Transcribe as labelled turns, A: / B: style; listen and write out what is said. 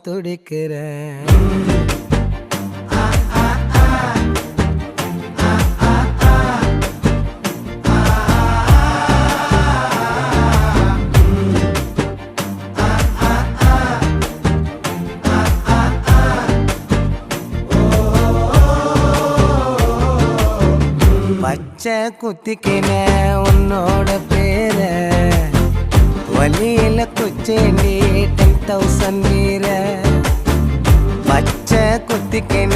A: துடிக்கிறேன். பச்சை குத்திக்கின உன்னோட பேர வலியில குச்சேண்டி 10,000 வீர. பச்சை குத்திக்கின